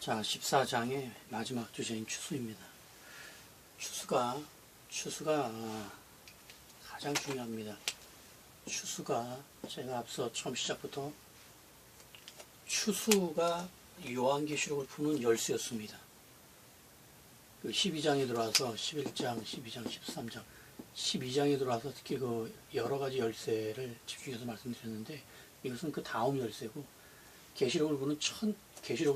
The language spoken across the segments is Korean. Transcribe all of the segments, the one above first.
자, 14장의 마지막 주제인 추수입니다. 추수가 가장 중요합니다. 추수가 제가 앞서 처음 시작부터 추수가 요한계시록을 푸는 열쇠였습니다. 그 12장에 들어와서 11장, 12장, 13장, 12장에 들어와서 특히 그 여러 가지 열쇠를 집중해서 말씀드렸는데 이것은 그 다음 열쇠고 계시록을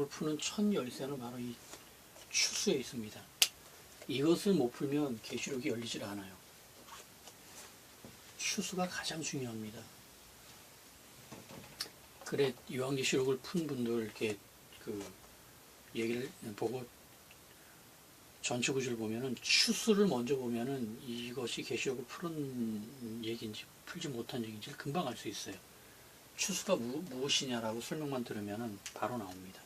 푸는 첫 열쇠는 바로 이 추수에 있습니다. 이것을 못 풀면 계시록이 열리질 않아요. 추수가 가장 중요합니다. 그래 요한계시록을 푼 분들 이렇게 그 얘기를 보고 전체 구조를 보면은 추수를 먼저 보면은 이것이 계시록을 푸는 얘기인지 풀지 못한 얘기인지 금방 알 수 있어요. 추수가 무엇이냐라고 설명만 들으면은 바로 나옵니다.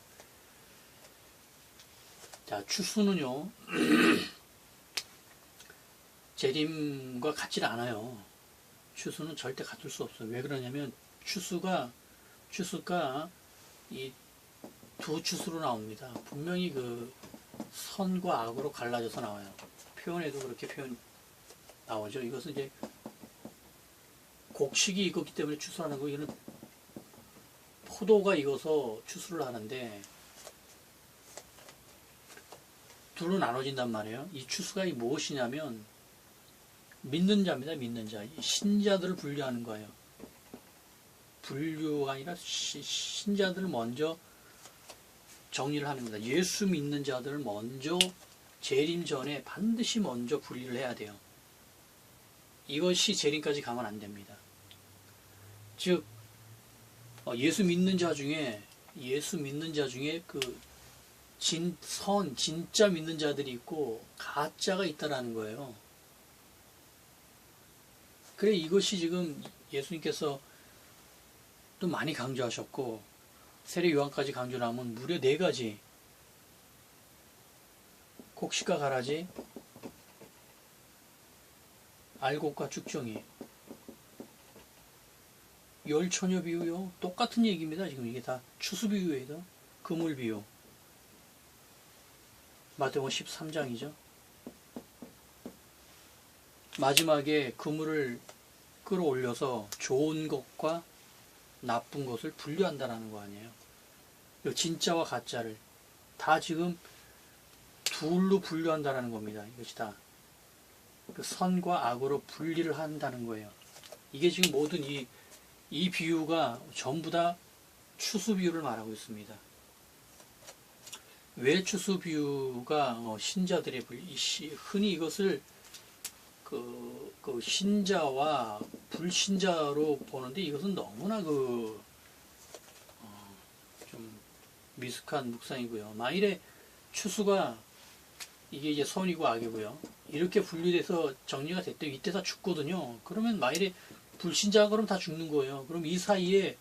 자, 추수는요 재림과 같지 않아요. 추수는 절대 같을 수 없어요. 왜 그러냐면 추수가 이 두 추수로 나옵니다. 분명히 그 선과 악으로 갈라져서 나와요. 표현에도 그렇게 표현 나오죠. 이것은 이제 곡식이 익었기 때문에 추수하는 거, 이거는 포도가 익어서 추수를 하는데 둘로 나눠진단 말이에요. 이 추수가 무엇이냐면 믿는 자입니다. 믿는 자. 신자들을 분류하는 거예요. 분류가 아니라 신자들을 먼저 정리를 하는 겁니다. 예수 믿는 자들을 먼저 재림 전에 반드시 먼저 분리를 해야 돼요. 이것이 재림까지 가면 안 됩니다. 즉 예수 믿는 자 중에 그 진짜 믿는 자들이 있고 가짜가 있다라는 거예요. 그래 이것이 지금 예수님께서 또 많이 강조하셨고 세례 요한까지 강조를 하면 무려 4가지 곡식과 가라지, 알곡과 쭉정이, 열처녀 비유요. 똑같은 얘기입니다. 지금 이게 다 추수 비유예요. 그물 비유. 마태복음 13장이죠. 마지막에 그물을 끌어올려서 좋은 것과 나쁜 것을 분류한다라는 거 아니에요. 진짜와 가짜를 다 지금 둘로 분류한다라는 겁니다. 이것이 다 그 선과 악으로 분리를 한다는 거예요. 이게 지금 모든 이 비유가 전부 다 추수 비유를 말하고 있습니다. 왜 추수 비유가 신자들의 흔히 이것을 그 신자와 불신자로 보는데 이것은 너무나 좀 미숙한 묵상이고요. 만일에 추수가 이게 이제 선이고 악이고요. 이렇게 분류돼서 정리가 됐대. 이때 다 죽거든요. 그러면 만일에 불신자가 그럼 다 죽는 거예요. 그럼 이 사이에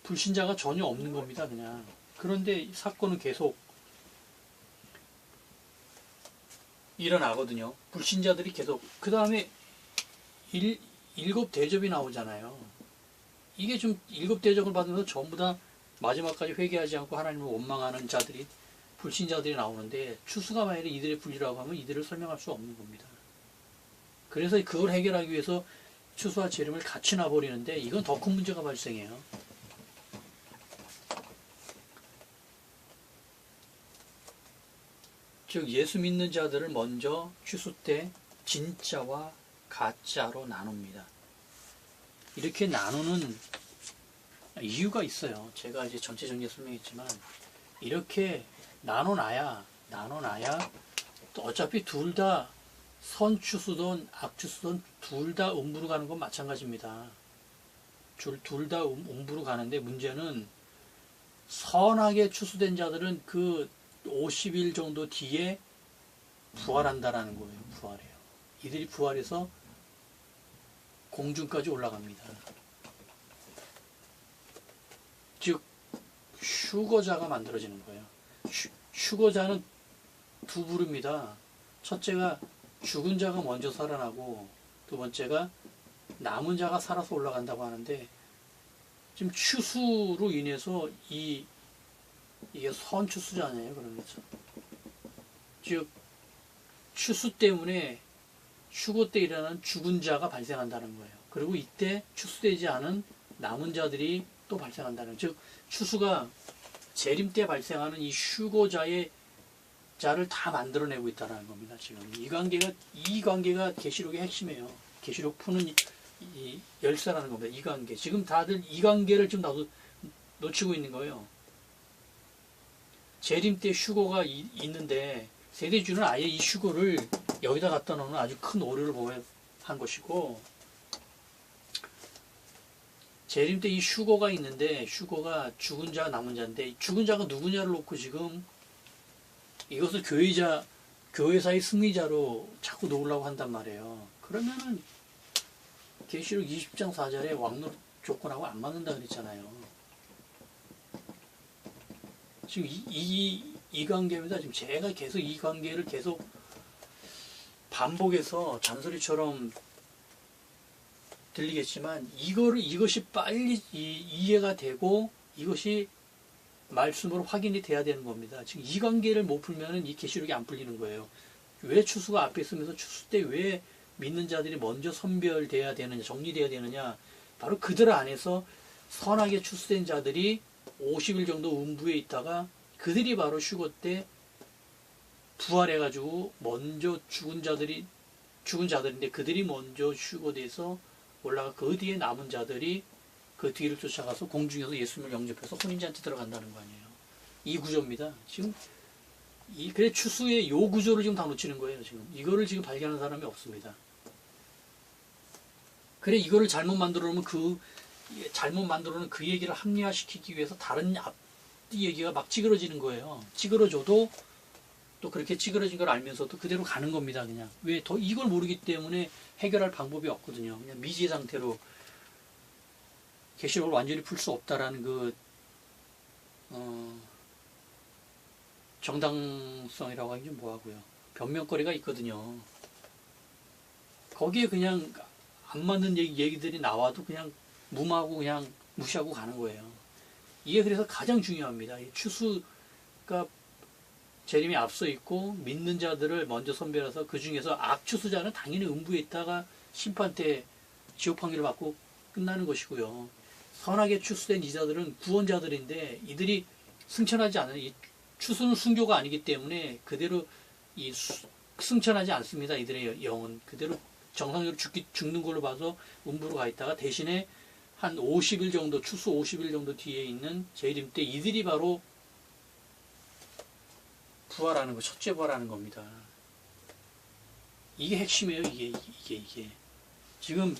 불신자가 전혀 없는 겁니다. 그냥. 그런데 사건은 계속 일어나거든요. 불신자들이 계속. 그 다음에 7 대접이 나오잖아요. 이게 좀 7 대접을 받으면서 전부 다 마지막까지 회개하지 않고 하나님을 원망하는 자들이, 불신자들이 나오는데 추수가 만약에 이들의 분리라고 하면 이들을 설명할 수 없는 겁니다. 그래서 그걸 해결하기 위해서 추수와 재림을 같이 놔버리는데 이건 더 큰 문제가 발생해요. 즉 예수 믿는 자들을 먼저 추수 때 진짜와 가짜로 나눕니다. 이렇게 나누는 이유가 있어요. 제가 이제 전체 정리에 설명했지만 이렇게 나눠놔야 또 어차피 둘 다 선추수든 악추수든 둘 다 음부로 가는 건 마찬가지입니다. 둘 다 음부로 가는데 문제는 선하게 추수된 자들은 그 50일 정도 뒤에 부활한다라는 거예요. 부활해요. 이들이 부활해서 공중까지 올라갑니다. 즉 휴거자가 만들어지는 거예요. 휴거자는 두 부류입니다. 첫째가 죽은 자가 먼저 살아나고 두 번째가 남은 자가 살아서 올라간다고 하는데 지금 추수로 인해서 이 이게 선추수잖아요. 그러면서 즉 추수 때문에 휴고 때 일어나는 죽은 자가 발생한다는 거예요. 그리고 이때 추수되지 않은 남은 자들이 또 발생한다는 거예요. 즉 추수가 재림 때 발생하는 이 휴고자의 자를 다 만들어내고 있다는 겁니다. 지금 이 관계가 계시록의 핵심이에요. 계시록 푸는 이 열쇠라는 겁니다. 이 관계. 지금 다들 이 관계를 지금 나도 놓치고 있는 거예요. 재림 때 휴고가 있는데 세대주는 아예 이 휴고를 여기다 갖다 놓는 아주 큰 오류를 한 것이고, 재림 때 이 휴고가 있는데 휴고가 죽은 자 남은 자인데 죽은 자가 누구냐를 놓고 지금 이것을 교회사의 승리자로 자꾸 놓으려고 한단 말이에요. 그러면은 계시록 20장 4절에 왕노 조건하고 안 맞는다 그랬잖아요. 지금 이 관계입니다. 지금 제가 계속 이 관계를 계속 반복해서 잔소리처럼 들리겠지만 이것이 빨리 이해가 되고 이것이 말씀으로 확인이 돼야 되는 겁니다. 지금 이 관계를 못 풀면은 이 계시록이 안 풀리는 거예요. 왜 추수가 앞에 있으면서 추수 때 왜 믿는 자들이 먼저 선별돼야 되느냐, 정리돼야 되느냐? 바로 그들 안에서 선하게 추수된 자들이 50일 정도 음부에 있다가 그들이 바로 휴고 때 부활해가지고 먼저 죽은 자들인데 그들이 먼저 휴고돼서 올라가 그 뒤에 남은 자들이 그 뒤를 쫓아가서 공중에서 예수님을 영접해서 혼인잔치 들어간다는 거 아니에요. 이 구조입니다. 지금 그래 추수의 요 구조를 지금 다 놓치는 거예요. 지금 이거를 지금 발견하는 사람이 없습니다. 그래 이거를 잘못 만들어 놓으면 그 얘기를 합리화시키기 위해서 다른 앞뒤 얘기가 막 찌그러지는 거예요. 찌그러져도 또 그렇게 찌그러진 걸 알면서도 그대로 가는 겁니다. 그냥 왜 더 이걸 모르기 때문에 해결할 방법이 없거든요. 그냥 미지의 상태로 계시록을 완전히 풀 수 없다라는 정당성이라고 하긴 좀 뭐하고요. 변명거리가 있거든요. 거기에 그냥 안 맞는 얘기들이 나와도 그냥 무마하고 그냥 무시하고 가는 거예요. 이게 그래서 가장 중요합니다. 추수가 재림이 앞서 있고 믿는 자들을 먼저 선별해서 그 중에서 악추수자는 당연히 음부에 있다가 심판 때 지옥 판결을 받고 끝나는 것이고요. 선하게 추수된 이자들은 구원자들인데 이들이 승천하지 않은 이 추수는 순교가 아니기 때문에 그대로 승천하지 않습니다. 이들의 영은 그대로 정상적으로 죽는 걸로 봐서 음부로 가 있다가 대신에 한 50일 정도 추수 50일 정도 뒤에 있는 재림 때 이들이 바로 부활하는 거, 첫째 부활하는 겁니다. 이게 핵심이에요. 이게 지금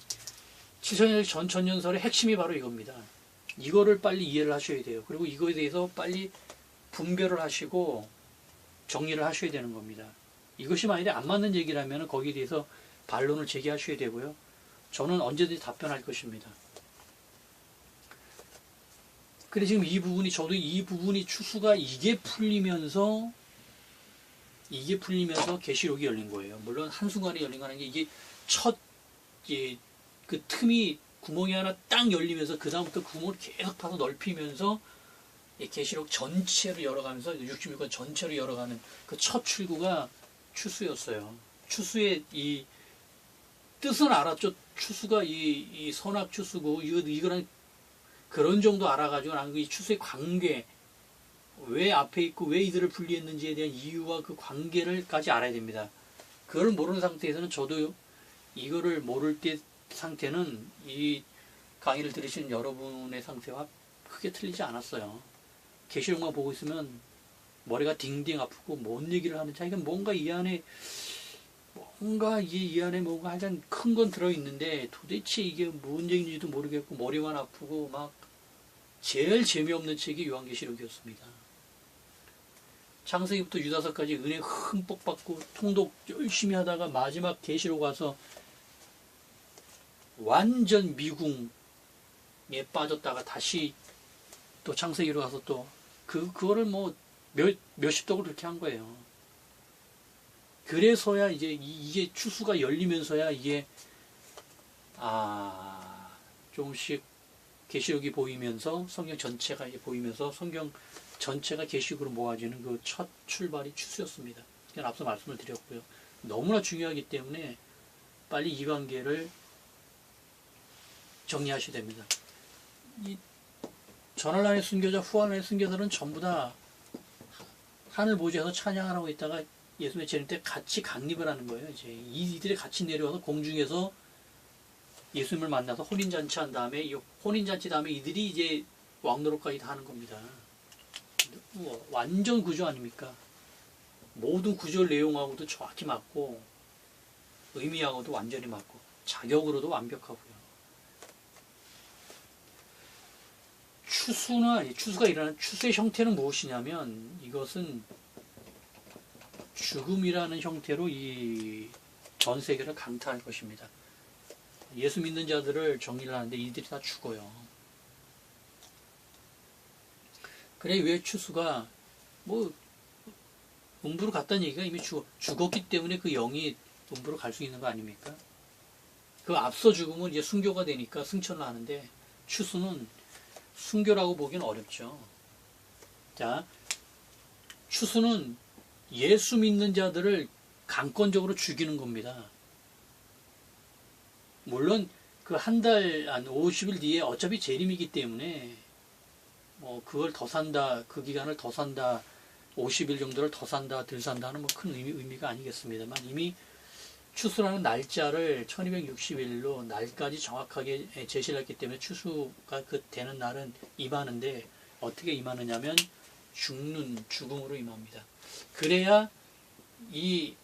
치선열 전천년설의 핵심이 바로 이겁니다. 이거를 빨리 이해를 하셔야 돼요. 그리고 이거에 대해서 빨리 분별을 하시고 정리를 하셔야 되는 겁니다. 이것이 만약에 안 맞는 얘기라면 거기에 대해서 반론을 제기하셔야 되고요. 저는 언제든지 답변할 것입니다. 그래 지금 저도 이 부분이 추수가 이게 풀리면서 계시록이 열린 거예요. 물론 한순간에 열린 거는 이게 그 틈이 구멍이 하나 딱 열리면서 그 다음부터 구멍을 계속 파서 넓히면서 계시록 전체로 열어가면서 66권 전체로 열어가는 그 첫 출구가 추수였어요. 추수의 이 뜻은 알았죠. 추수가 이 선악 추수고 이거는 그런 정도 알아가지고 나는 이 추수의 관계 왜 앞에 있고 왜 이들을 분리했는지에 대한 이유와 그 관계를까지 알아야 됩니다. 그걸 모르는 상태에서는 저도 이거를 모를 때 상태는 이 강의를 들으신 여러분의 상태와 크게 틀리지 않았어요. 계시록만 보고 있으면 머리가 딩딩 아프고 뭔 얘기를 하는지 이게 뭔가 이 안에 뭔가 하여튼 큰 건 들어있는데 도대체 이게 뭔 얘기인지도 모르겠고 머리만 아프고 막 제일 재미없는 책이 요한계시록이었습니다. 창세기부터 유다서까지 은혜 흠뻑 받고 통독 열심히 하다가 마지막 계시록 와서 완전 미궁에 빠졌다가 다시 또 창세기로 가서 또 그거를 뭐 몇십 독을 그렇게 한 거예요. 그래서야 이게 추수가 열리면서야 이게 조금씩 계시록이 보이면서 성경 전체가 보이면서 성경 전체가 계시록으로 모아지는 그 첫 출발이 추수였습니다. 그냥 앞서 말씀을 드렸고요. 너무나 중요하기 때문에 빨리 이 관계를 정리하셔야 됩니다. 이 전할란의 순교자, 후할란의 순교자들은 전부 다 하늘 보좌에서 찬양을 하고 있다가 예수님의 재림 때 같이 강립을 하는 거예요. 이제 이들이 같이 내려와서 공중에서 예수님을 만나서 혼인잔치 한 다음에, 이 혼인잔치 다음에 이들이 이제 왕노릇까지 다 하는 겁니다. 완전 구조 아닙니까? 모든 구조 내용하고도 정확히 맞고, 의미하고도 완전히 맞고, 자격으로도 완벽하고요. 추수가 일어나는 추수의 형태는 무엇이냐면, 이것은 죽음이라는 형태로 이 전 세계를 강타할 것입니다. 예수 믿는 자들을 정리를 하는데 이들이 다 죽어요. 그래, 왜 추수가 음부로 갔다는 얘기가 이미 죽었기 때문에 그 영이 음부로 갈 수 있는 거 아닙니까? 그 앞서 죽음은 이제 순교가 되니까 승천을 하는데, 추수는 순교라고 보기는 어렵죠. 자, 추수는 예수 믿는 자들을 강권적으로 죽이는 겁니다. 물론 그 한 달, 한 50일 뒤에 어차피 재림이기 때문에 그걸 더 산다, 그 기간을 더 산다, 50일 정도를 더 산다, 덜 산다 하는 큰 의미가 아니겠습니다만, 이미 추수라는 날짜를 1260일로 날까지 정확하게 제시를 했기 때문에 추수가 되는 날은 임하는데, 어떻게 임하느냐면 죽음으로 임합니다. 그래야 이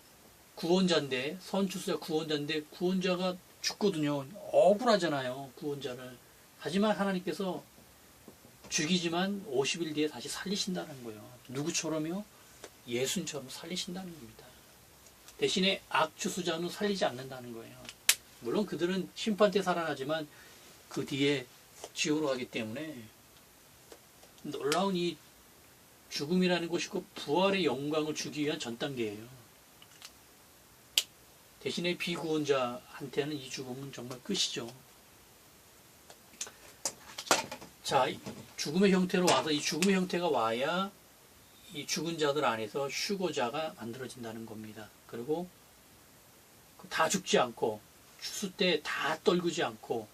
구원자인데, 선추수자 구원자인데, 구원자가 죽거든요. 억울하잖아요, 구원자를. 하지만 하나님께서 죽이지만 50일 뒤에 다시 살리신다는 거예요. 누구처럼요? 예수님처럼 살리신다는 겁니다. 대신에 악추수자는 살리지 않는다는 거예요. 물론 그들은 심판 때 살아나지만 그 뒤에 지옥으로 가기 때문에 놀라운 이 죽음이라는 것이 그 부활의 영광을 주기 위한 전 단계예요. 대신에 비구원자한테는 이 죽음은 정말 끝이죠. 자, 죽음의 형태로 와서, 이 죽음의 형태가 와야 이 죽은 자들 안에서 휴거자가 만들어진다는 겁니다. 그리고 다 죽지 않고 추수 때 다 떨구지 않고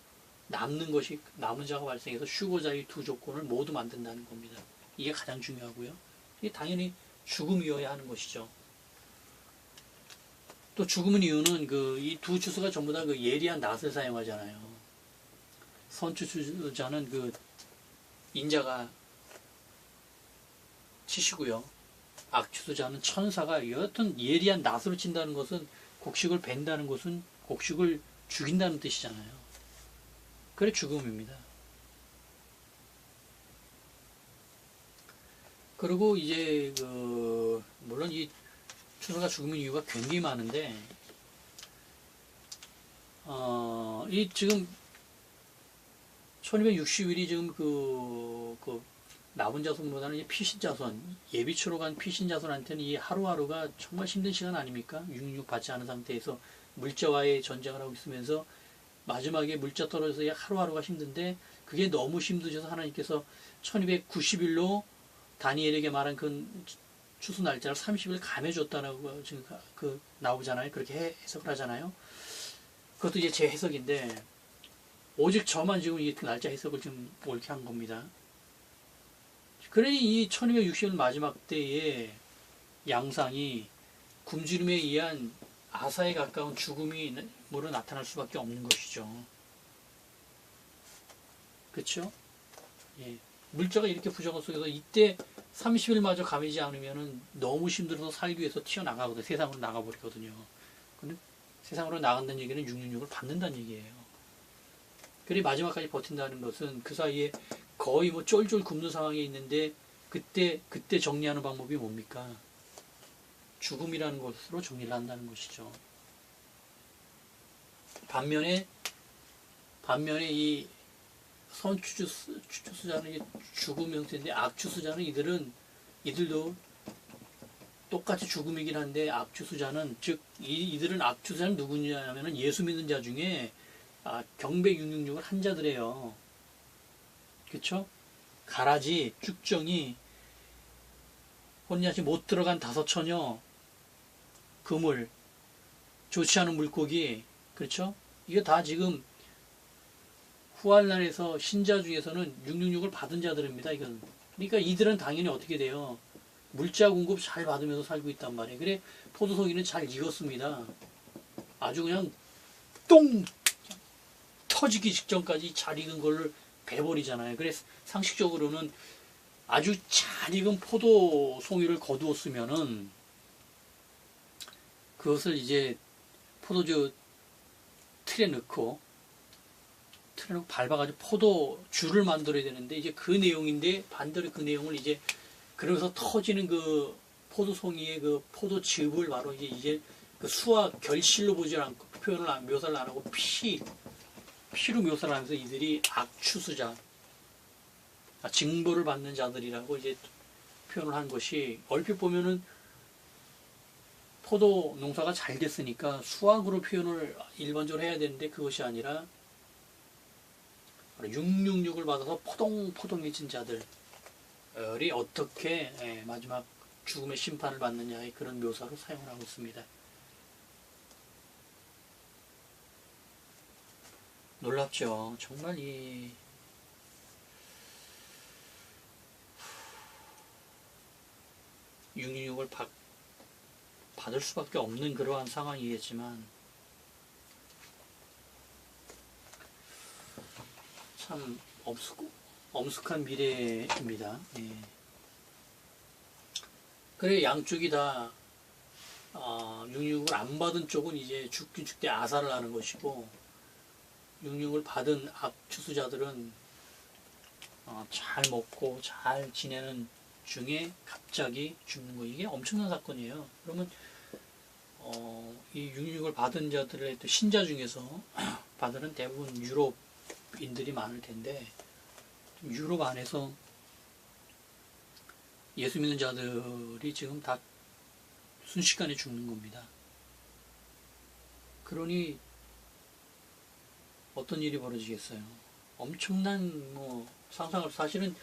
남은 자가 발생해서 휴거자의 두 조건을 모두 만든다는 겁니다. 이게 가장 중요하고요. 이게 당연히 죽음이어야 하는 것이죠. 또 죽음의 이유는 이 두 추수가 전부 다 예리한 낫을 사용하잖아요. 선추수자는 인자가 치시고요. 악추수자는 천사가, 여하튼 예리한 낫으로 친다는 것은, 곡식을 벤다는 것은 곡식을 죽인다는 뜻이잖아요. 그래 죽음입니다. 그리고 이제 물론 이 추수가 죽음의 이유가 굉장히 많은데, 이 지금 1260일이 지금 남은 자손보다는 피신자손, 예비추로 간 피신자손한테는 이 하루하루가 정말 힘든 시간 아닙니까? 666 받지 않은 상태에서 물자와의 전쟁을 하고 있으면서 마지막에 물자 떨어져서 하루하루가 힘든데, 그게 너무 힘드셔서 하나님께서 1290일로 다니엘에게 말한 그 추수 날짜를 30일 감해줬다라고 지금 나오잖아요. 그렇게 해석을 하잖아요. 그것도 이제 제 해석인데, 오직 저만 지금 이 날짜 해석을 좀 옳게 한 겁니다. 그러니 이 1260일 마지막 때의 양상이 굶주림에 의한 아사에 가까운 죽음으로 나타날 수밖에 없는 것이죠. 그렇죠? 예. 물자가 이렇게 부족한 속에서 이때 30일마저 감히지 않으면 너무 힘들어서 살기 위해서 튀어나가거든요. 세상으로 나가버리거든요. 근데 세상으로 나간다는 얘기는 666을 받는다는 얘기예요. 그래 마지막까지 버틴다는 것은 그 사이에 거의 쫄쫄 굶는 상황에 있는데, 그때 정리하는 방법이 뭡니까? 죽음이라는 것으로 정리를 한다는 것이죠. 반면에 이 선추수자는 죽음 형태인데, 악추수자는 이들도 똑같이 죽음이긴 한데, 악추수자는 이들은 악추수자는 누구냐면은 예수 믿는 자 중에 경배 666을 한 자들이에요. 그쵸? 가라지, 쭉정이 혼인잔치 못 들어간 5처녀, 그물, 좋지 않은 물고기, 그렇죠? 이게 다 지금 후환란에서 신자 중에서는 666을 받은 자들입니다. 이건. 그러니까 이들은 당연히 어떻게 돼요? 물자 공급 잘 받으면서 살고 있단 말이에요. 그래 포도송이는 잘 익었습니다. 아주 그냥 똥 터지기 직전까지 잘 익은 걸 베버리잖아요. 그래서 상식적으로는 아주 잘 익은 포도송이를 거두었으면은 그것을 이제 포도주 틀에 넣고 밟아가지고 포도주를 만들어야 되는데 이제 그 내용인데 반대로 그 내용을 이제 그러면서 터지는 그 포도송이의 그 포도즙을 바로 이제 그 수와 결실로 보지 않고 묘사를 안 하고 피로 묘사를 하면서 이들이 악추수자, 징벌을 받는 자들이라고 이제 표현을 한 것이 얼핏 보면은 포도 농사가 잘 됐으니까 수확으로 표현을 일반적으로 해야 되는데 그것이 아니라 666을 받아서 포동포동해진 자들이 어떻게 마지막 죽음의 심판을 받느냐의 그런 묘사로 사용을 하고 있습니다. 놀랍죠. 정말 이 666을 받을 수밖에 없는 그러한 상황이겠지만 참 엄숙한 미래입니다. 예. 그래 양쪽이 다 666을 안 받은 쪽은 이제 죽긴 죽되 아사를 하는 것이고 666을 받은 악추수자들은 잘 먹고 잘 지내는 중에 갑자기 죽는 거 이게 엄청난 사건이에요. 그러면 이 666을 받은 자들의 또 신자 중에서 받은 대부분 유럽인들이 많을 텐데 유럽 안에서 예수 믿는 자들이 지금 다 순식간에 죽는 겁니다. 그러니 어떤 일이 벌어지겠어요? 엄청난 상상을 사실은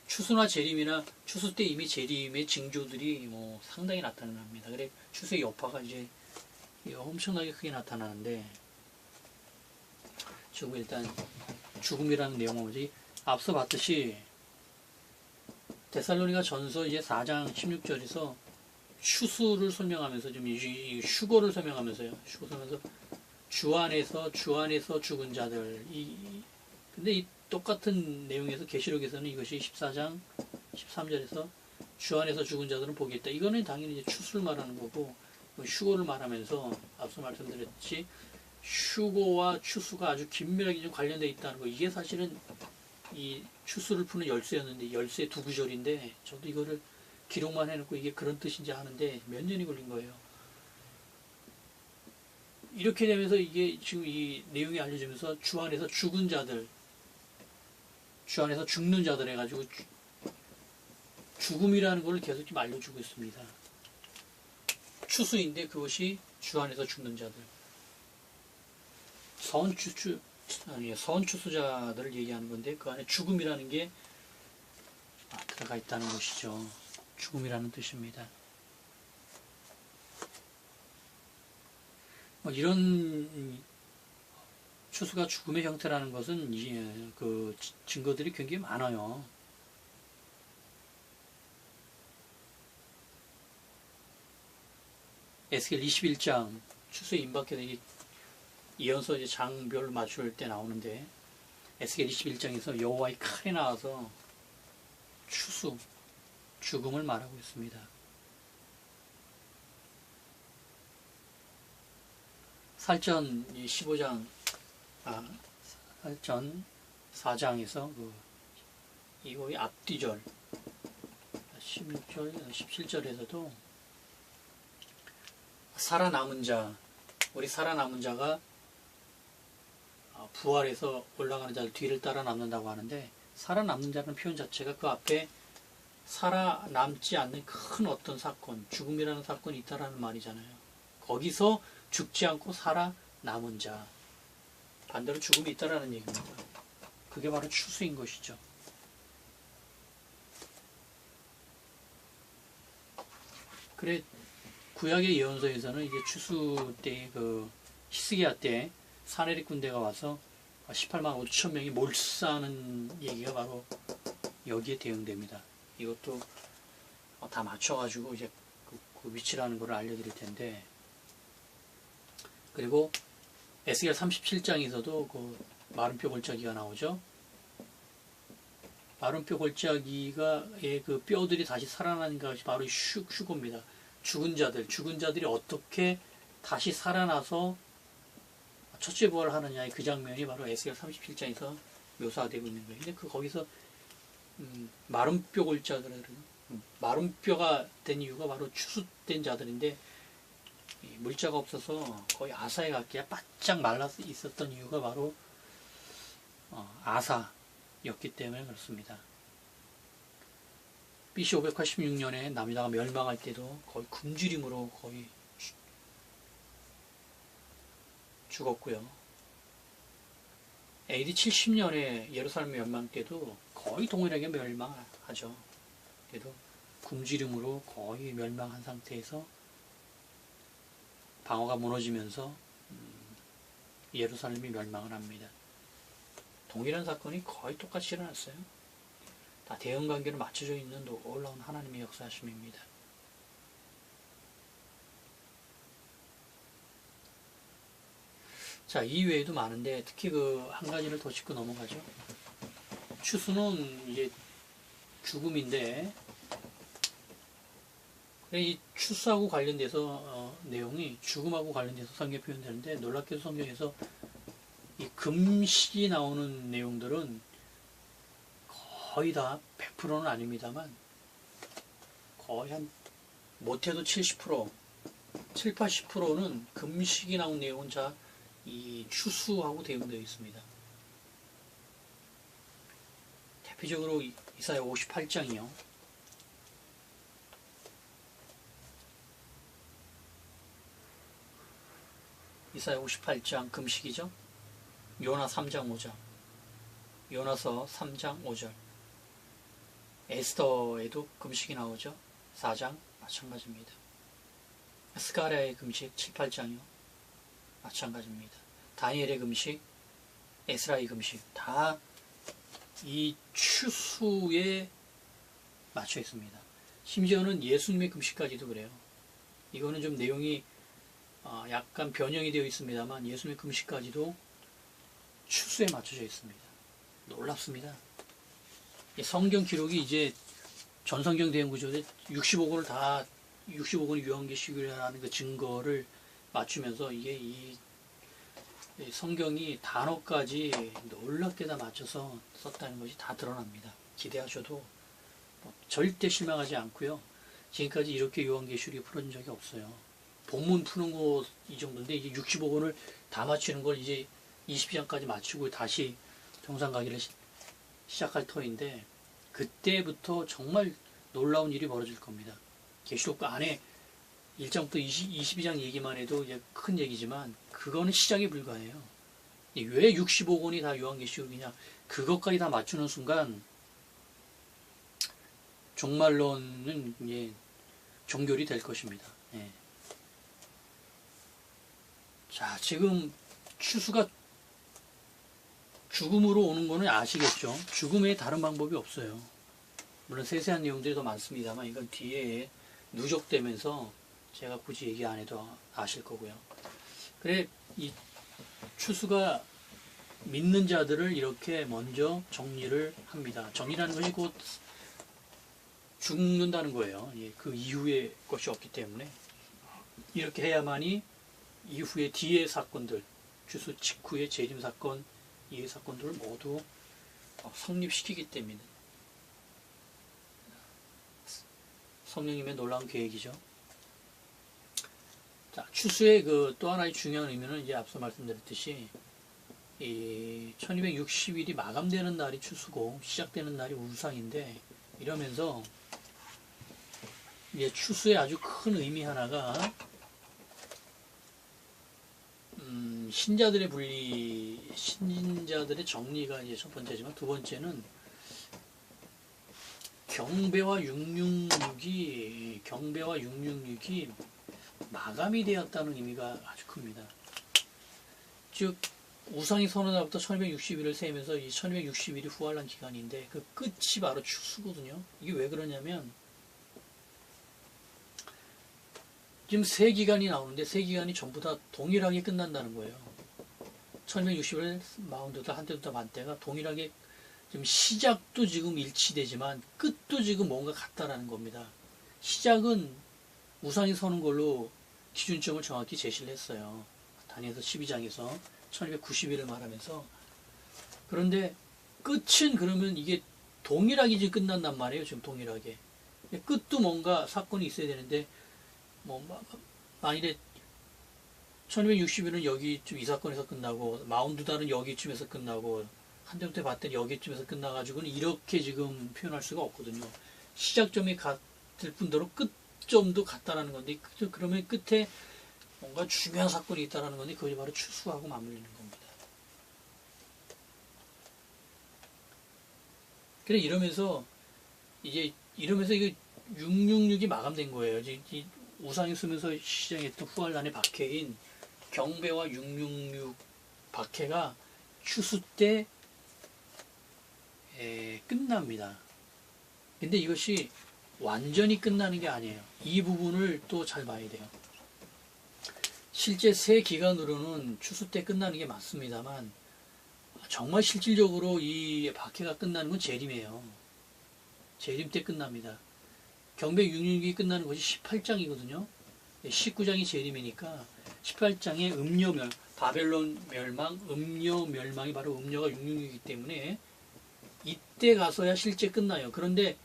추수나 재림이나 추수 때 이미 재림의 징조들이 상당히 나타납니다. 그래 추수의 여파가 이제 엄청나게 크게 나타나는데 지금 일단 죽음이라는 내용은 뭐지? 앞서 봤듯이 데살로니가 전서 이제 4장 16절에서 추수를 설명하면서 좀 휴거를 설명하면서요. 휴거 설명하면서 주 안에서 죽은 자들. 근데 이 똑같은 내용에서 계시록에서는 이것이 14장 13절에서 주 안에서 죽은 자들은 복이 있다. 이거는 당연히 이제 추수를 말하는 거고 휴거를 말하면서 앞서 말씀드렸듯이 휴거와 추수가 아주 긴밀하게 좀 관련되어 있다는 거. 이게 사실은 이 추수를 푸는 열쇠였는데 열쇠 두 구절인데 저도 이거를 기록만 해놓고 이게 그런 뜻인지 하는데 몇 년이 걸린 거예요. 이렇게 되면서 이게 지금 이 내용이 알려지면서 주 안에서 죽은 자들, 주 안에서 죽는 자들 해가지고 죽음이라는 걸 계속 좀 알려주고 있습니다. 추수인데 그것이 주 안에서 죽는 자들. 선추수자들을 얘기하는 건데 그 안에 죽음이라는 게 들어가 있다는 것이죠. 죽음이라는 뜻입니다. 이런 추수가 죽음의 형태라는 것은 그 증거들이 굉장히 많아요. 에스겔 21장 추수에 임박해서 이어서 이제 장별 맞출 때 나오는데 에스겔 21장에서 여호와의 칼에 나와서 죽음을 말하고 있습니다. 살전 15장, 살전 4장에서 이거의 앞뒤절 16절, 17절에서도 살아남은 자, 우리 살아남은 자가 부활해서 올라가는 자들 뒤를 따라 남는다고 하는데 살아남는 자라는 표현 자체가 그 앞에 살아남지 않는 큰 어떤 사건, 죽음이라는 사건이 있다라는 말이잖아요. 거기서 죽지 않고 살아남은 자, 반대로 죽음이 있다라는 얘기입니다. 그게 바로 추수인 것이죠. 그래 구약의 예언서에서는 이제 추수 때 그 히스기야 때 사내립 군대가 와서 18만 5천 명이 몰수하는 얘기가 바로 여기에 대응됩니다. 이것도 다 맞춰가지고 이제 그 위치라는 걸 알려드릴 텐데, 그리고 에스겔 37장에서도 그 마름표 골짜기가 나오죠. 마름표 골짜기가의 그 뼈들이 다시 살아나는 것이 바로 휴거입니다. 죽은 자들이 어떻게 다시 살아나서 첫째 부활하느냐의 그 장면이 바로 에스겔 37장에서 묘사되고 있는 거예요. 근데 거기서 마름뼈 골짜기를 마름뼈가 된 이유가 바로 추수된 자들인데, 물자가 없어서 거의 아사에 가깝게 바짝 말라 있었던 이유가 바로 아사였기 때문에 그렇습니다. BC 586년에 남유다가 멸망할 때도 거의 굶주림으로 거의 죽었고요. AD 70년에 예루살렘 멸망 때도 거의 동일하게 멸망하죠. 그래도 굶주림으로 거의 멸망한 상태에서 방어가 무너지면서 예루살렘이 멸망을 합니다. 동일한 사건이 거의 똑같이 일어났어요. 다 대응관계로 맞춰져 있는 놀라운 하나님의 역사하심입니다. 자, 이 외에도 많은데 특히 그 한 가지를 더 짚고 넘어가죠. 추수는 이제 죽음인데, 이 추수하고 관련돼서 내용이 죽음하고 관련돼서 성경에 표현되는데, 놀랍게도 성경에서 이 금식이 나오는 내용들은 거의 다 100%는 아닙니다만 거의 한 못해도 70%, 7, 80%는 금식이 나온 내용은 이 추수하고 대응되어 있습니다. 대표적으로 이사야 58장이요. 이사야 58장 금식이죠. 요나 3장 5절, 요나서 3장 5절, 에스더에도 금식이 나오죠. 4장 마찬가지입니다. 스가랴의 금식 7, 8장이요. 마찬가지입니다. 다니엘의 금식, 에스라의 금식 다 이 추수에 맞춰 있습니다. 심지어는 예수님의 금식까지도 그래요. 이거는 좀 내용이 약간 변형이 되어 있습니다만 예수님의 금식까지도 추수에 맞춰져 있습니다. 놀랍습니다. 성경 기록이 이제 전성경 대응 구조에 65권이 요한계시록이라는 그 증거를 맞추면서 이게 이 성경이 단어까지 놀랍게 다 맞춰서 썼다는 것이 다 드러납니다. 기대하셔도 절대 실망하지 않고요. 지금까지 이렇게 요한계시록이 풀어진 적이 없어요. 본문 푸는 거 이 정도인데 이제 65권을 다 맞추는 걸 이제 22장까지 맞추고 다시 정상 가기를 시작할 터인데, 그때부터 정말 놀라운 일이 벌어질 겁니다. 계시록 안에 1장부터 22장 얘기만 해도 이제 큰 얘기지만 그거는 시작에 불과해요. 왜 65권이 다 요한계시록이냐, 그것까지 다 맞추는 순간 종말론은 이제 종결이 될 것입니다. 예. 자, 지금 추수가 죽음으로 오는 거는 아시겠죠? 죽음에 다른 방법이 없어요. 물론 세세한 내용들이 더 많습니다만 이건 뒤에 누적되면서 제가 굳이 얘기 안 해도 아실 거고요. 그래, 이 추수가 믿는 자들을 이렇게 먼저 정리를 합니다. 정리라는 것이 곧 죽는다는 거예요. 그 이후의 것이 없기 때문에 이렇게 해야만이 이후에 뒤의 사건들, 추수 직후의 재림 사건, 이해 사건들을 모두 성립시키기 때문에 성령님의 놀라운 계획이죠. 자, 추수의 그 또 하나의 중요한 의미는 이제 앞서 말씀드렸듯이 이 1260일이 마감되는 날이 추수고 시작되는 날이 우상인데, 이러면서 이제 추수의 아주 큰 의미 하나가 신자들의 분리, 신자들의 정리가 이제 첫 번째지만 두 번째는 경배와 666이 마감이 되었다는 의미가 아주 큽니다. 즉 우상이 서는 날부터 1260일을 세면서 이 1260일이 후활란 기간인데 그 끝이 바로 추수거든요. 이게 왜 그러냐면 지금 세 기간이 나오는데 세 기간이 전부 다 동일하게 끝난다는 거예요. 1260일 마운드다 한때부터 반때가 동일하게 지금 시작도 지금 일치되지만 끝도 지금 뭔가 같다라는 겁니다. 시작은 우상이 서는 걸로 기준점을 정확히 제시를 했어요. 다니엘서 12장에서 1290일을 말하면서. 그런데 끝은 그러면 이게 동일하게 지금 끝난단 말이에요. 지금 동일하게. 끝도 뭔가 사건이 있어야 되는데 뭐 만일에 1260일은 여기쯤 이 사건에서 끝나고 마운드다는 여기쯤에서 끝나고 한정때 봤더니 여기쯤에서 끝나가지고는 이렇게 지금 표현할 수가 없거든요. 시작점이 같을 뿐더러 끝점도 같다라는 건데 그러면 끝에 뭔가 중요한 사건이 있다라는 건데 그것이 바로 추수하고 맞물리는 겁니다. 그래 이러면서 이게 666이 마감된 거예요. 이 우상이 쓰면서 시작했던 후활란의 박해인 경배와 666 박해가 추수 때 끝납니다. 근데 이것이 완전히 끝나는 게 아니에요. 이 부분을 또 잘 봐야 돼요. 실제 세 기간으로는 추수 때 끝나는 게 맞습니다만 정말 실질적으로 이 박해가 끝나는 건 재림이에요. 재림 때 끝납니다. 경배 666이 끝나는 것이 18장이거든요. 19장이 재림이니까 18장의 음녀 바벨론 멸망, 음녀 멸망이 바로 음녀가 666이기 때문에 이때 가서야 실제 끝나요. 그런데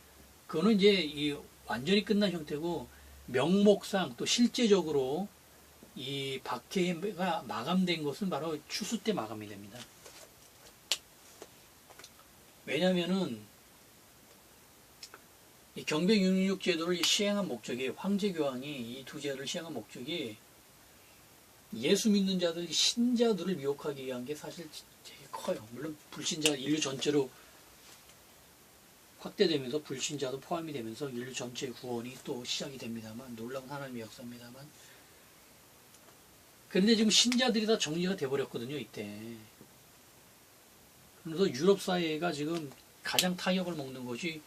그거는 이제 이 완전히 끝난 형태고 명목상 또 실제적으로 이 박해가 마감된 것은 바로 추수 때 마감이 됩니다. 왜냐면은 이 경배 666 제도를 시행한 목적이 황제교황이 이 두 제도를 시행한 목적이 예수 믿는 자들, 신자들을 미혹하기 위한 게 사실 되게 커요. 물론 불신자 인류 전체로 확대되면서 불신자도 포함이 되면서 인류 전체의 구원이 또 시작이 됩니다만 놀라운 하나님의 역사입니다만 그런데 지금 신자들이 다 정리가 돼버렸거든요. 이때. 그래서 유럽 사회가 지금 가장 타격을 먹는 것이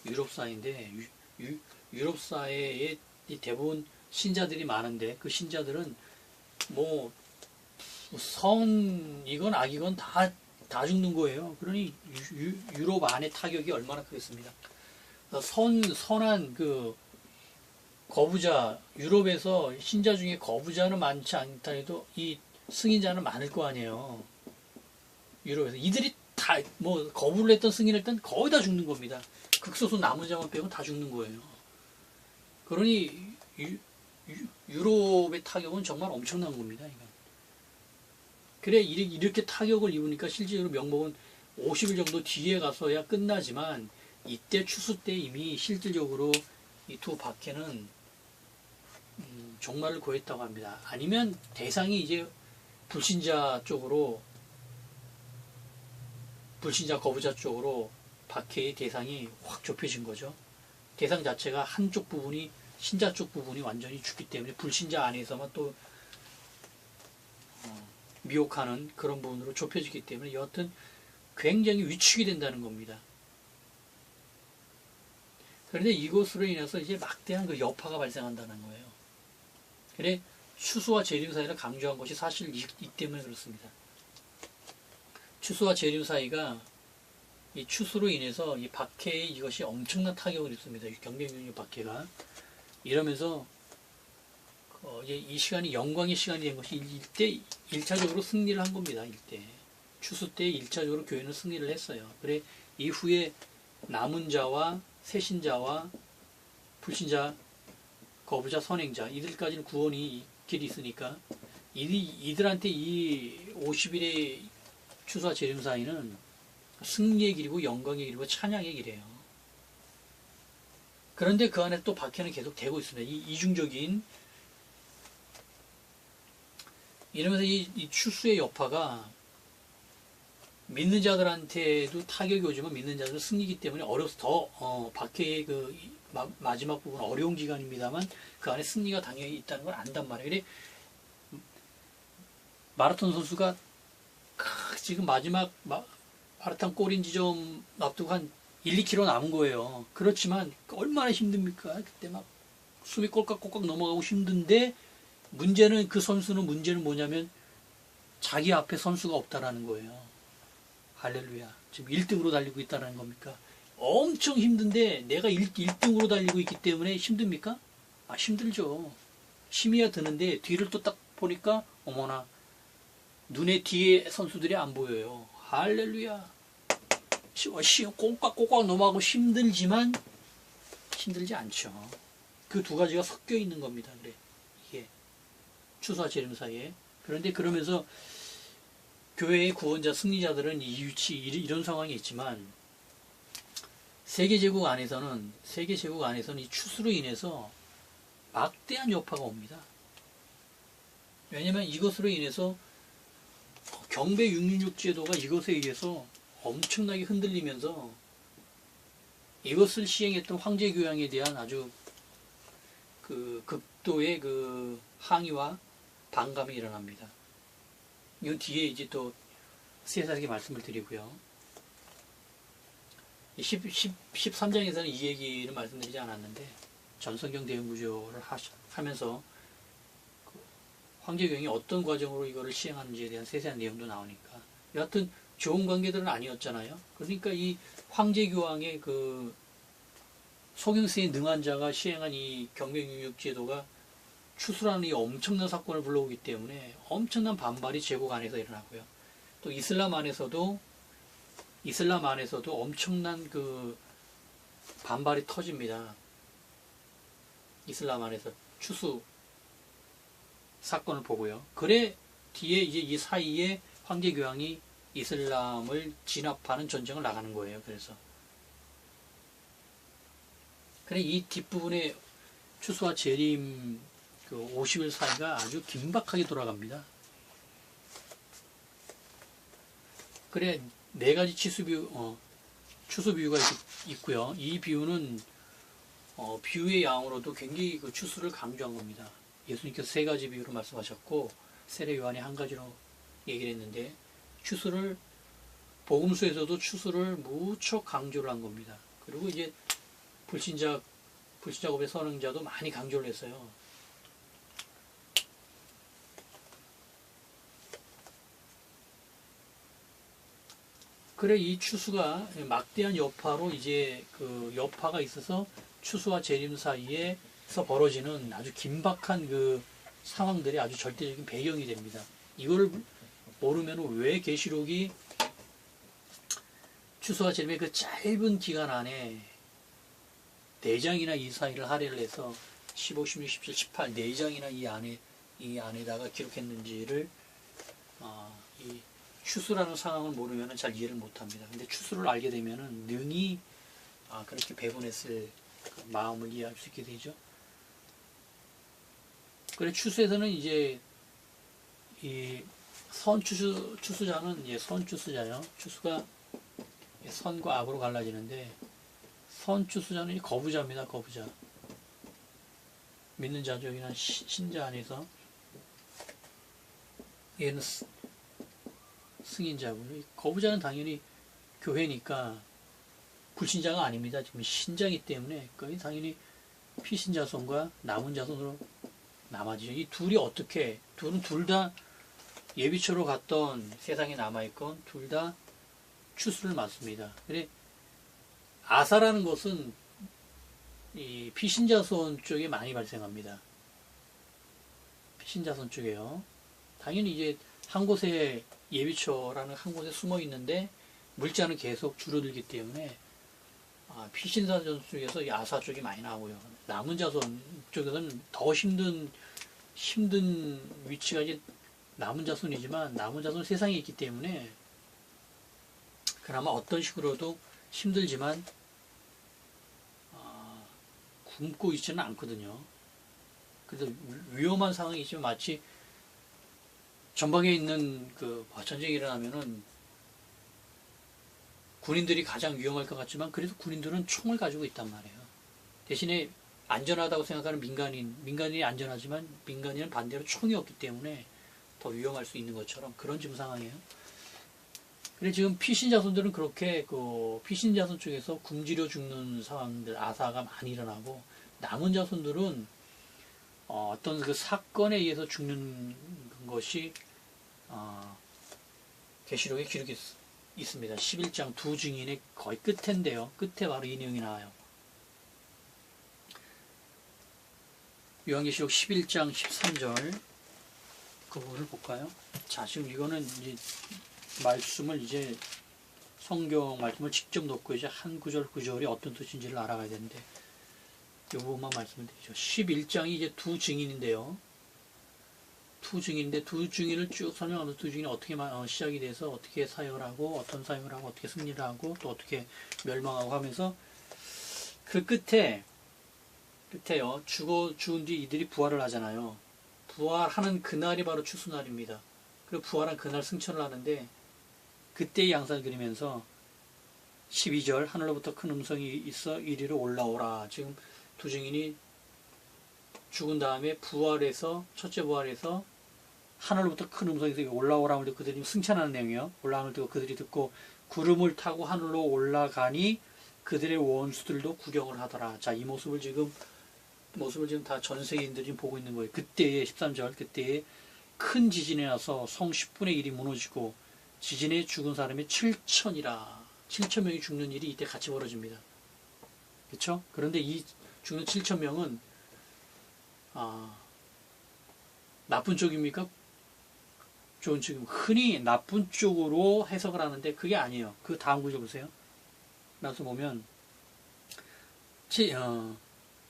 유럽 사회인데 유럽 사회에 대부분 신자들이 많은데 그 신자들은 뭐 선이건 악이건 다 죽는 거예요. 그러니 유럽 안의 타격이 얼마나 크겠습니다. 선한 그 거부자, 유럽에서 신자 중에 거부자는 많지 않다 해도 이 승인자는 많을 거 아니에요. 유럽에서. 이들이 다, 뭐, 거부를 했던 승인을 했던 거의 다 죽는 겁니다. 극소수 남은 자만 빼고 다 죽는 거예요. 그러니, 유럽의 타격은 정말 엄청난 겁니다. 이건. 그래, 이렇게 타격을 입으니까 실제로 명목은 50일 정도 뒤에 가서야 끝나지만, 이때 추수 때 이미 실질적으로 이 두 박해는 종말을 고했다고 합니다. 아니면 대상이 이제 불신자 쪽으로 불신자 거부자 쪽으로 박해의 대상이 확 좁혀진 거죠. 대상 자체가 한쪽 부분이 신자 쪽 부분이 완전히 죽기 때문에 불신자 안에서만 또 미혹하는 그런 부분으로 좁혀지기 때문에 여하튼 굉장히 위축이 된다는 겁니다. 그런데 이것으로 인해서 이제 막대한 그 여파가 발생한다는 거예요. 그래 추수와 재림 사이를 강조한 것이 사실 이 때문에 그렇습니다. 추수와 재림 사이가 이 추수로 인해서 이 박해의 이것이 엄청난 타격을 입습니다. 경배명령 박해가. 이러면서 이제 이 시간이 영광의 시간이 된 것이 이때 1차적으로 승리를 한 겁니다. 이때. 추수 때 1차적으로 교회는 승리를 했어요. 그래 이후에 남은 자와 새신자와 불신자, 거부자, 선행자 이들까지는 구원이 길이 있으니까 이들한테 이 50일의 추수와 재림 사이는 승리의 길이고 영광의 길이고 찬양의 길이에요. 그런데 그 안에 또 박해는 계속 되고 있습니다. 이 이중적인 이러면서 이 추수의 여파가 믿는 자들한테도 타격이 오지만 믿는 자들은 승리이기 때문에 어려서 더 박해의 그 마지막 부분 어려운 기간입니다만 그 안에 승리가 당연히 있다는 걸 안단 말이에요. 그래 마라톤 선수가 지금 마지막 마라톤 골인 지점 앞두고 한 1, 2km 남은 거예요. 그렇지만 얼마나 힘듭니까? 그때 막 숨이 꼴깍꼴깍 넘어가고 힘든데 문제는 그 선수는 문제는 뭐냐면 자기 앞에 선수가 없다라는 거예요. 할렐루야. 지금 1등으로 달리고 있다는 겁니까? 엄청 힘든데 내가 1등으로 달리고 있기 때문에 힘듭니까? 아, 힘들죠. 힘이야 드는데 뒤를 또 딱 보니까 어머나 눈에 뒤에 선수들이 안 보여요. 할렐루야. 꼴깍꼴깍 넘어가고 힘들지만 힘들지 않죠. 그 두 가지가 섞여 있는 겁니다. 그래. 이게 추수와 재림 사이에. 그런데 그러면서 교회의 구원자 승리자들은 이런 상황이 있지만 세계제국 안에서는 이 추수로 인해서 막대한 여파가 옵니다. 왜냐하면 이것으로 인해서 경배 666 제도가 이것에 의해서 엄청나게 흔들리면서 이것을 시행했던 황제교황에 대한 아주 그 극도의 그 항의와 반감이 일어납니다. 이 뒤에 이제 또 세세하게 말씀을 드리고요. 13장에서는 이 얘기를 말씀드리지 않았는데 전성경 대응구조를 하면서 그 황제교황이 어떤 과정으로 이거를 시행하는지에 대한 세세한 내용도 나오니까 여하튼 좋은 관계들은 아니었잖아요. 그러니까 이 황제교황의 그 소경세에 능한 자가 시행한 이 경배육육 제도가 추수라는 이 엄청난 사건을 불러오기 때문에 엄청난 반발이 제국 안에서 일어나고요. 또 이슬람 안에서도 엄청난 그 반발이 터집니다. 이슬람 안에서 추수 사건을 보고요. 그래 뒤에 이제 이 사이에 황제교황이 이슬람을 진압하는 전쟁을 나가는 거예요. 그래 이 뒷부분에 추수와 재림 그 50일 사이가 아주 긴박하게 돌아갑니다. 그래 네 가지 추수 비유가 있고요. 이 비유는 비유의 양으로도 굉장히 그 추수를 강조한 겁니다. 예수님께서 세 가지 비유로 말씀하셨고 세례 요한이 한 가지로 얘기를 했는데 복음서에서도 추수를 무척 강조를 한 겁니다. 그리고 이제 불신자급의 선행자도 많이 강조를 했어요. 그래 이 추수가 막대한 여파로 이제 그 여파가 있어서 추수와 재림 사이에서 벌어지는 아주 긴박한 그 상황들이 아주 절대적인 배경이 됩니다. 이걸 모르면 왜 계시록이 추수와 재림의 그 짧은 기간 안에 4장이나 이 사이를 할애를 해서 15, 16, 17, 18 4장이나 이 안에다가 기록했는지를 이 추수라는 상황을 모르면 잘 이해를 못합니다. 근데 추수를 알게 되면 능히 그렇게 배분했을 그 마음을 이해할 수 있게 되죠. 그래 추수에서는 이제 이 추수자는 선추수자요. 추수가 선과 악으로 갈라지는데 선추수자는 거부자입니다. 거부자. 믿는 자족이나 신자 안에서 얘는 승인자고요. 거부자는 당연히 교회니까 불신자가 아닙니다. 지금 신자이기 때문에 거의 당연히 피신자손과 남은 자손으로 남아지죠. 이 둘이 둘 다 예비처로 갔던 세상에 남아있건 둘 다 추수를 맞습니다. 그래 아사라는 것은 이 피신자손 쪽에 많이 발생합니다. 피신자손 쪽에요. 당연히 이제 한 곳에 예비처라는 한 곳에 숨어 있는데 물자는 계속 줄어들기 때문에 피신자손 쪽에서 아사 쪽이 많이 나오고요. 남은 자손 쪽에서는 더 힘든 위치가 이제 남은 자손이지만 남은 자손 세상에 있기 때문에 그나마 어떤 식으로도 힘들지만 굶고 있지는 않거든요. 그래서 위험한 상황이 있지만 마치 전방에 있는 전쟁이 일어나면은 군인들이 가장 위험할 것 같지만 그래도 군인들은 총을 가지고 있단 말이에요. 대신에 안전하다고 생각하는 민간인이 안전하지만 민간인은 반대로 총이 없기 때문에 더 위험할 수 있는 것처럼 그런 지금 상황이에요. 그래 지금 피신 자손들은 그렇게 그 피신 자손 쪽에서 굶주려 죽는 상황들 아사가 많이 일어나고 남은 자손들은 어떤 그 사건에 의해서 죽는 것이 계시록에 기록이 있습니다. 11장 두 증인의 거의 끝인데요. 끝에 바로 이 내용이 나와요. 요한계시록 11장 13절 그 부분을 볼까요? 자, 지금 이거는 이제 말씀을 이제 성경 말씀을 직접 놓고 이제 한 구절 구절이 어떤 뜻인지를 알아가야 되는데 이 부분만 말씀을 드리죠. 11장이 이제 두 증인인데요. 두 증인을 쭉 설명하면서 두 증인이 어떻게 시작이 돼서 어떻게 사역을 하고 어떤 사역을 하고 어떻게 승리를 하고 또 어떻게 멸망하고 하면서 그 끝에요. 죽은 뒤 이들이 부활을 하잖아요. 부활하는 그날이 바로 추수날입니다. 그리고 부활한 그날 승천을 하는데 그때의 양상을 그리면서 12절 하늘로부터 큰 음성이 있어 이리로 올라오라. 지금 두 증인이 죽은 다음에 첫째 부활해서 하늘로부터 큰 음성이 올라오라 하는데 그들이 승천하는 내용이에요. 올라오는 때 그들이 듣고 구름을 타고 하늘로 올라가니 그들의 원수들도 구경을 하더라. 자, 이 모습을 지금 다 전 세계인들이 지금 보고 있는 거예요. 그때의 13절 그때에 큰 지진이 나서 성 10분의 1이 무너지고 지진에 죽은 사람이 7천명이 죽는 일이 이때 같이 벌어집니다. 그렇죠? 그런데 이 죽는 7천명은 나쁜 쪽입니까? 좋은 쪽입니까? 흔히 나쁜 쪽으로 해석을 하는데 그게 아니에요. 그 다음 구절 보세요. 나서 보면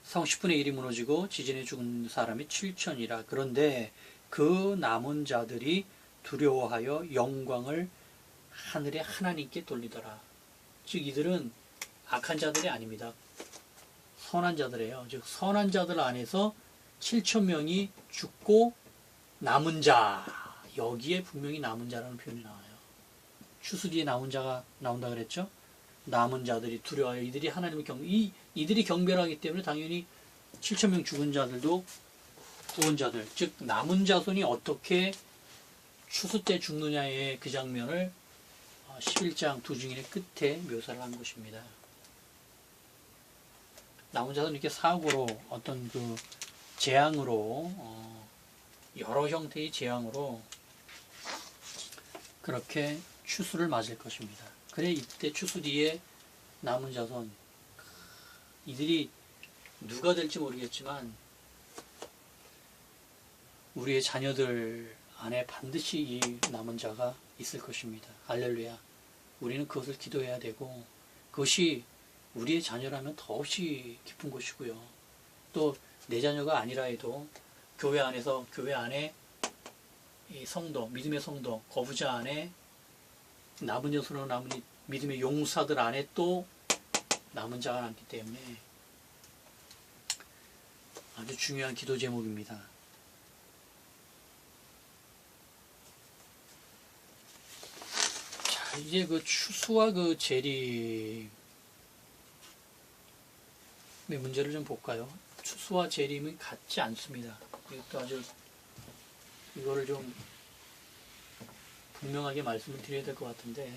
성 10분의 1이 무너지고 지진에 죽은 사람이 7천이라. 그런데 그 남은 자들이 두려워하여 영광을 하늘의 하나님께 돌리더라. 즉 이들은 악한 자들이 아닙니다. 선한 자들이에요. 즉 선한 자들 안에서 7천명이 죽고 남은 자, 여기에 분명히 남은 자라는 표현이 나와요. 추수 뒤에 남은 자가 나온다 그랬죠. 남은 자들이 두려워하여 이들이 하나님을 이들이 경배하기 때문에 당연히 7천명 죽은 자들도 구원 자들, 즉 남은 자손이 어떻게 추수 때 죽느냐의 그 장면을 11장 두 증인의 끝에 묘사를 한 것입니다. 남은 자손은 이렇게 사고로 어떤 그 재앙으로 여러 형태의 재앙으로 그렇게 추수를 맞을 것입니다. 그래 이때 추수 뒤에 남은 자손 이들이 누가 될지 모르겠지만 우리의 자녀들 안에 반드시 이 남은 자가 있을 것입니다. 할렐루야. 우리는 그것을 기도해야 되고 그것이 우리의 자녀라면 더없이 기쁜 것이고요. 또 내 자녀가 아니라 해도 교회 안에 이 성도, 믿음의 성도, 거부자 안에 남은 자손으로 남은 믿음의 용사들 안에 또 남은 자가 남기 때문에 아주 중요한 기도 제목입니다. 자, 이제 그 추수와 그 재림의 문제를 좀 볼까요? 추수와 재림은 같지 않습니다. 이것도 아주 이거를 좀 분명하게 말씀을 드려야 될 것 같은데